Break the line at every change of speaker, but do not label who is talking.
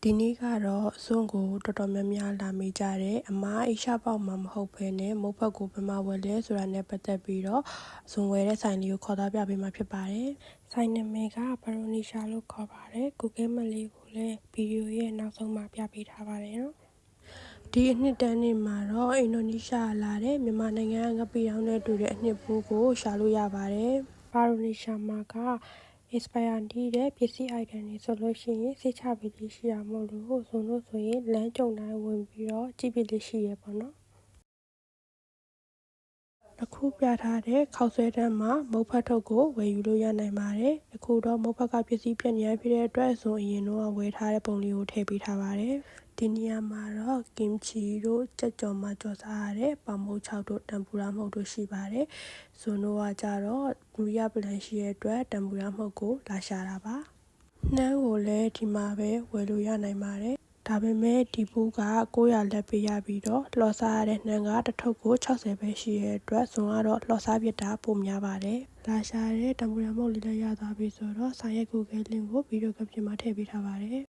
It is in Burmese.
ဒီနေ့ကတော့အစွန်းကိုတော်တော်များများလာမိကြတယ်အမားအိရှာပေါက်မှာမဟုတ်ဘဲနဲ့မုတ်ဖက်ကိုဘယ်မှာဝယ်လဲဆိုတာနဲ့ပတ်သက်ပြီးတော့ဇွန်ဝယ်တဲ့ဆိုင်လေးကိုခေါ်သွားပြပေးမှာဖြစ်ပါတယ်ဆိုင်နာမည်ကဘရိုနီရှာလို့ခေါ်ပါတယ် Google Map လေးကိုလည်းဗီဒီယိုရဲ့နောက်ဆုံးမှာပြပေးထားပါတယ်နော်ဒီအနှစ်တန်းနေ့မှာတော့အင်ဒိုနီးရှားလာတဲ့မြန်မာနိုင်ငံငပီတောင်နဲ့တူတဲ့အနှစ်ဘူးကိုရှာလို့ရပါတယ်ဘရိုနီရှာမှာကexpire တဲ့ပစ္စည်း item တွေဆိုလို့ရှိရင်စိတ်ချပြီးလေးရှိရမို့လို့ဆိုလို့ဆိုရင်လမ်းကြုံတိုင်းဝင်ပြီးတော့ကြည့်ပြီးလေးရှိရပေါ့နော်အခုပြထားတဲ့ခောက်ဆွဲတန်းမှာမုတ်ဖတ်ထုတ်ကိုဝယ်ယူလို့ရနိုင်ပါတယ်အခုတော့မုတ်ဖတ်ကပစ္စည်းပြည့်ညံဖြစ်တဲ့အတွက်ဆိုအရင်တော့ဝယ်ထားတဲ့ပုံလေးကိုထည့်ပေးထားပါတယ်ဒီနေရာမှာတော့ကင်ချီတို့ကြက်ကြော်မှကြော်စားရတဲ့ပေါင်မုတ်6တို့တမ်ပူရာမုတ်တို့ရှိပါတယ်ဇွန်တို့ကကြတော့ဒူရပလန်ရှိတဲ့အတွက်တမ်ပူရာမုတ်ကိုလာရှာတာပါနှမ်းကိုလည်းဒီမှာပဲဝယ်လို့ရနိုင်ပါတယ်ဒါပေမဲ့ဒီဘူးက900လက်ပေးရပြီးတော့လှော်စားရတဲ့နှမ်းကတစ်ထုပ်ကို60ပဲရှိတဲ့အတွက်ဇွန်ကတော့လှော်စားပြစ်တာပိုများပါတယ်လာရှာတဲ့တမ်ပူရာမုတ်လေးလည်းရသွားပြီဆိုတော့ဆိုင်ရဲ့ Google link ကိုဗီဒီယိုကပ်ပြင်မှာထည့်ပေးထားပါတယ်